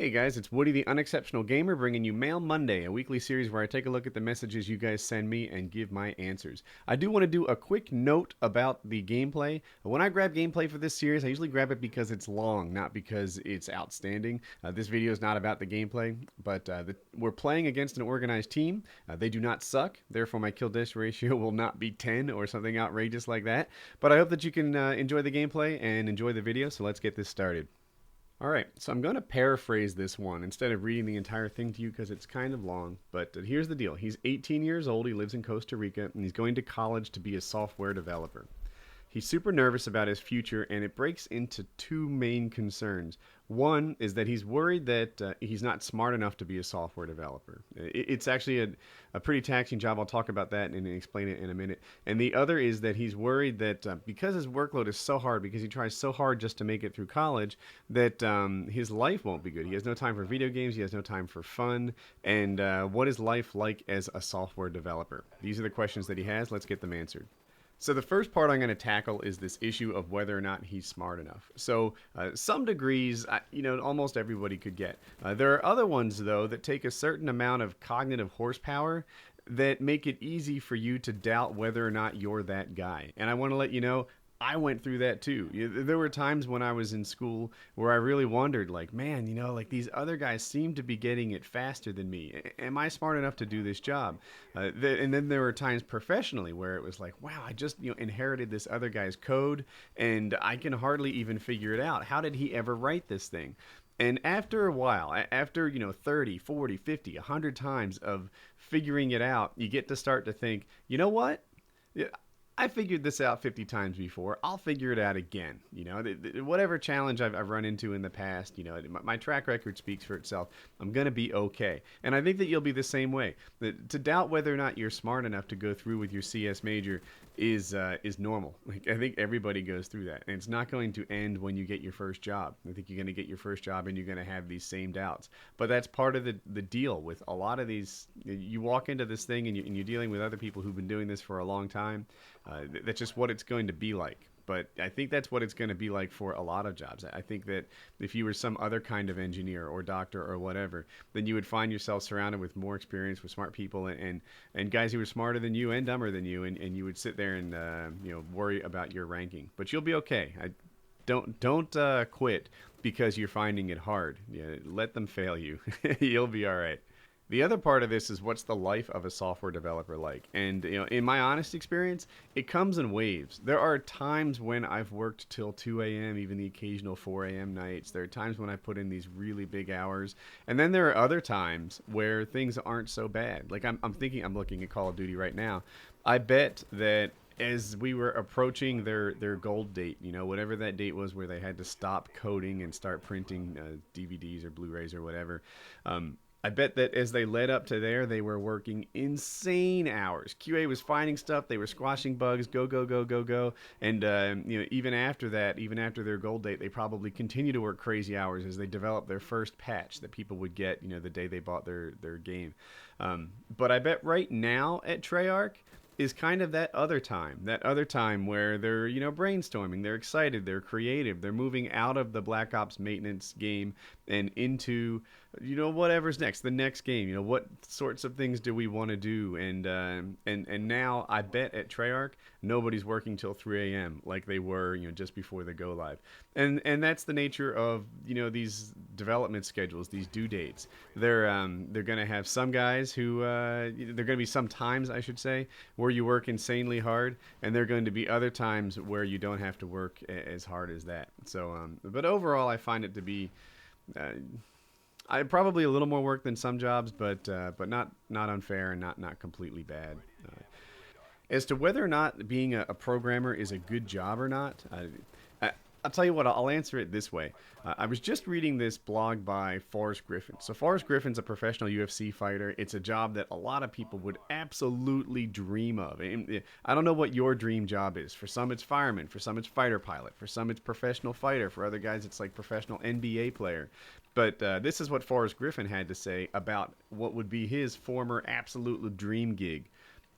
Hey guys, it's Woody the Unexceptional Gamer bringing you Mail Monday, a weekly series where I take a look at the messages you guys send me and give my answers. I do want to do a quick note about the gameplay. When I grab gameplay for this series, I usually grab it because it's long, not because it's outstanding. This video is not about the gameplay, but we're playing against an organized team. They do not suck, therefore my kill death ratio will not be 10 or something outrageous like that. But I hope that you can enjoy the gameplay and enjoy the video, so let's get this started. Alright, so I'm going to paraphrase this one instead of reading the entire thing to you because it's kind of long. But here's the deal. He's 18 years old, he lives in Costa Rica, and he's going to college to be a software developer. He's super nervous about his future, and it breaks into two main concerns. One is that he's worried that he's not smart enough to be a software developer. It's actually a pretty taxing job. I'll talk about that and explain it in a minute. And the other is that he's worried that because his workload is so hard, because he tries so hard just to make it through college, that his life won't be good. He has no time for video games. He has no time for fun. And what is life like as a software developer? These are the questions that he has. Let's get them answered. So the first part I'm going to tackle is this issue of whether or not he's smart enough. So some degrees, almost everybody could get. There are other ones, though, that take a certain amount of cognitive horsepower that make it easy for you to doubt whether or not you're that guy. And I want to let you know, I went through that too. There were times when I was in school where I really wondered, like, man, these other guys seem to be getting it faster than me. Am I smart enough to do this job? And then there were times professionally where it was like, wow, I just inherited this other guy's code and I can hardly even figure it out. How did he ever write this thing? And after a while, after 30, 40, 50, 100 times of figuring it out, you get to start to think, you know what? I figured this out 50 times before. I'll figure it out again. Whatever challenge I've run into in the past, my track record speaks for itself. I'm going to be okay. And I think that you'll be the same way. To doubt whether or not you're smart enough to go through with your CS major is normal. Like, I think everybody goes through that. And it's not going to end when you get your first job. I think you're going to get your first job and you're going to have these same doubts. But that's part of the deal with a lot of these. You walk into this thing and you're dealing with other people who've been doing this for a long time. That's just what it's going to be like. But I think that's what it's going to be like for a lot of jobs. I think that if you were some other kind of engineer or doctor or whatever, then you would find yourself surrounded with more experience, with smart people and guys who were smarter than you and dumber than you, and you would sit there and worry about your ranking. But you'll be okay. Don't quit because you're finding it hard. Let them fail you. You'll be all right. The other part of this is what's the life of a software developer like? And in my honest experience, it comes in waves. There are times when I've worked till 2 a.m., even the occasional 4 a.m. nights. There are times when I put in these really big hours. And then there are other times where things aren't so bad. Like I'm looking at Call of Duty right now. I bet that as we were approaching their gold date, whatever that date was where they had to stop coding and start printing DVDs or Blu-rays or whatever, I bet that as they led up to there, they were working insane hours. QA was finding stuff. They were squashing bugs. Go, go, go, go, go. And, even after that, even after their gold date, they probably continue to work crazy hours as they develop their first patch that people would get, the day they bought their game. But I bet right now at Treyarch is kind of that other time where they're, brainstorming, they're excited, they're creative, they're moving out of the Black Ops maintenance game and into, whatever's next, the next game, what sorts of things do we want to do? And now I bet at Treyarch, nobody's working till 3 a.m. like they were, just before the go live. And that's the nature of, these development schedules, these due dates. They're going to have some guys who, they're going to be some times, I should say, where you work insanely hard, and there are going to be other times where you don't have to work as hard as that. So, but overall, I find it to be, I probably a little more work than some jobs, but not unfair and not completely bad. As to whether or not being a programmer is a good job or not, I'll tell you what, I'll answer it this way. I was just reading this blog by Forrest Griffin. So Forrest Griffin's a professional UFC fighter. It's a job that a lot of people would absolutely dream of. I don't know what your dream job is. For some, it's fireman. For some, it's fighter pilot. For some, it's professional fighter. For other guys, it's like professional NBA player. But this is what Forrest Griffin had to say about what would be his former absolute dream gig.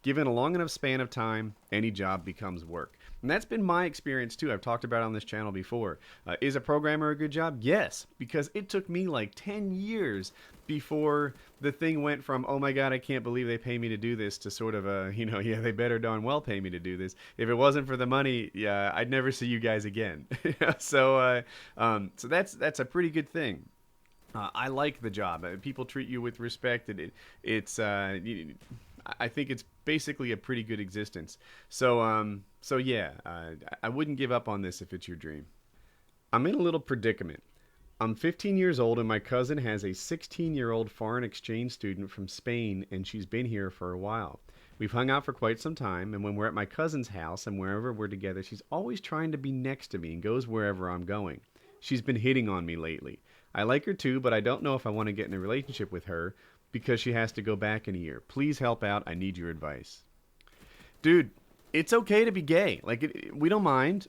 Given a long enough span of time, any job becomes work. And that's been my experience too. I've talked about it on this channel before. Is a programmer a good job? Yes, because it took me like 10 years before the thing went from, oh my God, I can't believe they pay me to do this, to sort of a, yeah, they better darn well pay me to do this. If it wasn't for the money, yeah, I'd never see you guys again. So that's a pretty good thing. I like the job. People treat you with respect. I think it's basically a pretty good existence. So yeah, I wouldn't give up on this if it's your dream. I'm in a little predicament. I'm 15 years old and my cousin has a 16-year-old foreign exchange student from Spain, and she's been here for a while. We've hung out for quite some time, and when we're at my cousin's house and wherever we're together, she's always trying to be next to me and goes wherever I'm going. She's been hitting on me lately. I like her too, but I don't know if I want to get in a relationship with her because she has to go back in a year. Please help out. I need your advice. Dude, it's okay to be gay. Like, we don't mind.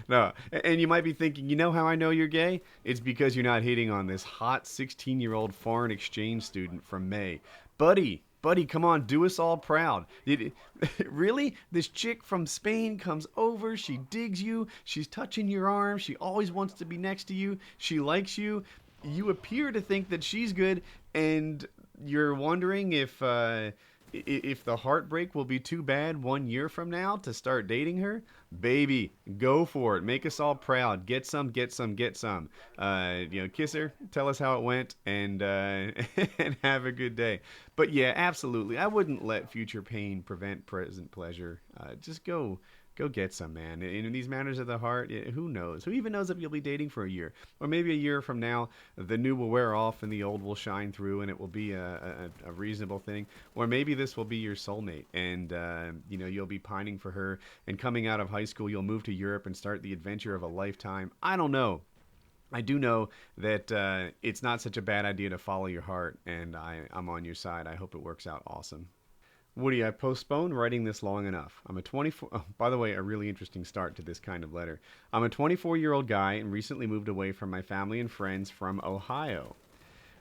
No. And you might be thinking, you know how I know you're gay? It's because you're not hitting on this hot 16-year-old foreign exchange student from May. Buddy, come on, do us all proud. Really? This chick from Spain comes over, she digs you, she's touching your arm, she always wants to be next to you, she likes you. You appear to think that she's good, and you're wondering if the heartbreak will be too bad 1 year from now to start dating her. Baby, go for it. Make us all proud. Get some. Kiss her. Tell us how it went, and and have a good day. But yeah, absolutely. I wouldn't let future pain prevent present pleasure. Just go get some, man. And in these matters of the heart, who knows? Who even knows if you'll be dating for a year? Or maybe a year from now, the new will wear off and the old will shine through, and it will be a reasonable thing. Or maybe this will be your soulmate, and you'll be pining for her, and coming out of high school, you'll move to Europe and start the adventure of a lifetime. I don't know. I do know that it's not such a bad idea to follow your heart, and I'm on your side. I hope it works out awesome. Woody, I postponed writing this long enough. I'm a 24... Oh, by the way, a really interesting start to this kind of letter. I'm a 24-year-old guy and recently moved away from my family and friends from Ohio.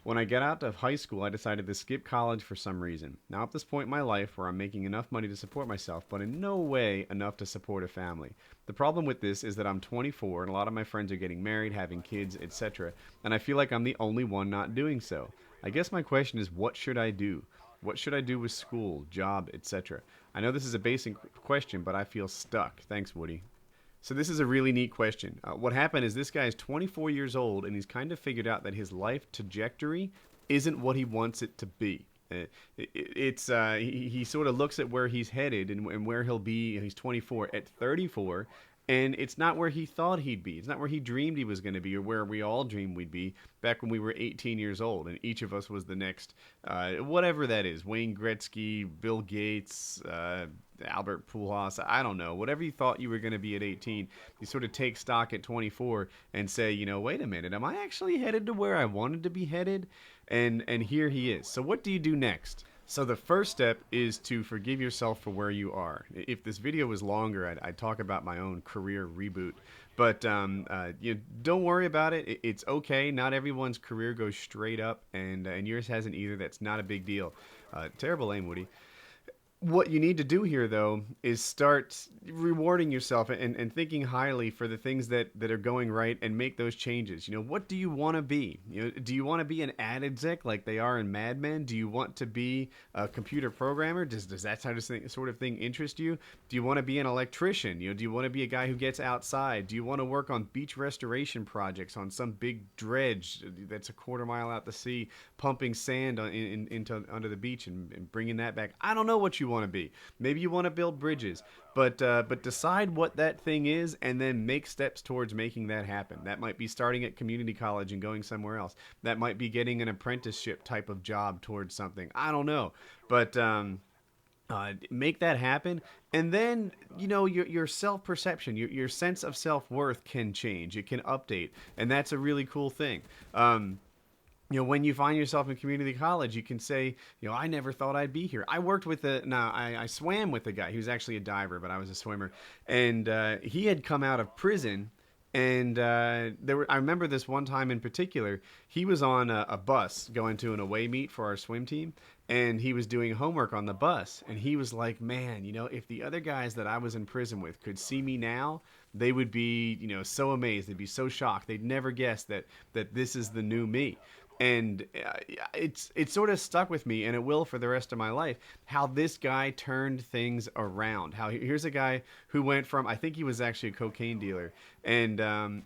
When I got out of high school, I decided to skip college for some reason. Now at this point in my life where I'm making enough money to support myself, but in no way enough to support a family. The problem with this is that I'm 24 and a lot of my friends are getting married, having kids, etc. And I feel like I'm the only one not doing so. I guess my question is, what should I do? What should I do with school, job, etc.? I know this is a basic question, but I feel stuck. Thanks, Woody. So this is a really neat question. What happened is this guy is 24 years old, and he's kind of figured out that his life trajectory isn't what he wants it to be. He sort of looks at where he's headed and where he'll be. He's 24 at 34. And it's not where he thought he'd be. It's not where he dreamed he was going to be, or where we all dreamed we'd be back when we were 18 years old. And each of us was the next, whatever that is, Wayne Gretzky, Bill Gates, Albert Pujols, I don't know. Whatever you thought you were going to be at 18, you sort of take stock at 24 and say, wait a minute, am I actually headed to where I wanted to be headed? And here he is. So what do you do next? So the first step is to forgive yourself for where you are. If this video was longer, I'd talk about my own career reboot. But don't worry about it. It's okay. Not everyone's career goes straight up, and yours hasn't either. That's not a big deal. Terrible aim, Woody. What you need to do here, though, is start rewarding yourself and thinking highly for the things that are going right, and make those changes. What do you want to be? Do you want to be an ad exec like they are in Mad Men? Do you want to be a computer programmer? Does that sort of thing interest you? Do you want to be an electrician? Do you want to be a guy who gets outside? Do you want to work on beach restoration projects on some big dredge that's a quarter mile out to sea, pumping sand into under the beach and bringing that back? I don't know what you want to be. Maybe you want to build bridges, but decide what that thing is and then make steps towards making that happen. That might be starting at community college and going somewhere else. That might be getting an apprenticeship type of job towards something. I don't know, but make that happen, and then your self-perception, your sense of self-worth can change. It can update, and that's a really cool thing. When you find yourself in community college, you can say, I never thought I'd be here. I swam with a guy. He was actually a diver, but I was a swimmer. And he had come out of prison And I remember this one time in particular. He was on a bus going to an away meet for our swim team, and he was doing homework on the bus. And he was like, "Man, if the other guys that I was in prison with could see me now, they would be, so amazed. They'd be so shocked. They'd never guess that this is the new me." And it's sort of stuck with me, and it will for the rest of my life. How this guy turned things around. How here's a guy who went from, I think he was actually a cocaine dealer, and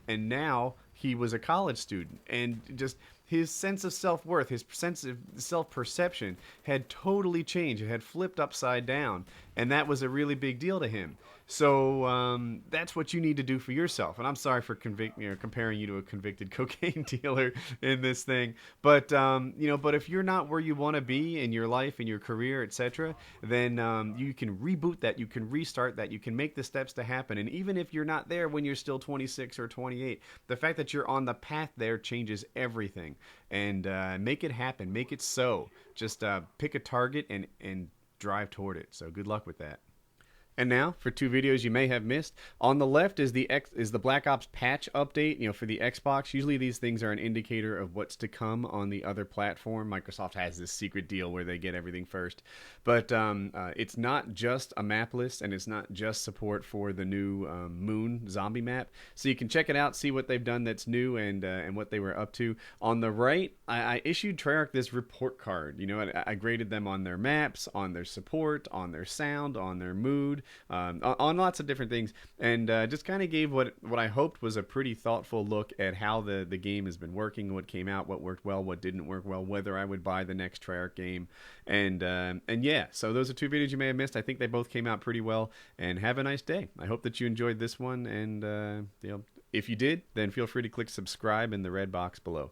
now he was a college student, and just his sense of self-worth, his sense of self-perception had totally changed. It had flipped upside down, and that was a really big deal to him. So that's what you need to do for yourself. And I'm sorry for comparing you to a convicted cocaine dealer in this thing, but but if you're not where you want to be in your life, in your career, etc., then you can reboot that, you can restart that, you can make the steps to happen. And even if you're not there when you're still 26 or 28, the fact that you're on the path there changes everything. And make it happen, make it so. Just pick a target and drive toward it. So good luck with that. And now for two videos you may have missed. On the left is the Black Ops patch update, for the Xbox. Usually these things are an indicator of what's to come on the other platform. Microsoft has this secret deal where they get everything first. But it's not just a map list, and it's not just support for the new Moon zombie map. So you can check it out, see what they've done that's new, and what they were up to. On the right, I issued Treyarch this report card. I graded them on their maps, on their support, on their sound, on their mood, on lots of different things, and just kind of gave what I hoped was a pretty thoughtful look at how the game has been working, what came out, what worked well, what didn't work well, whether I would buy the next Treyarch game, and yeah, so those are two videos you may have missed. I think they both came out pretty well, and have a nice day. I hope that you enjoyed this one, and if you did, then feel free to click subscribe in the red box below.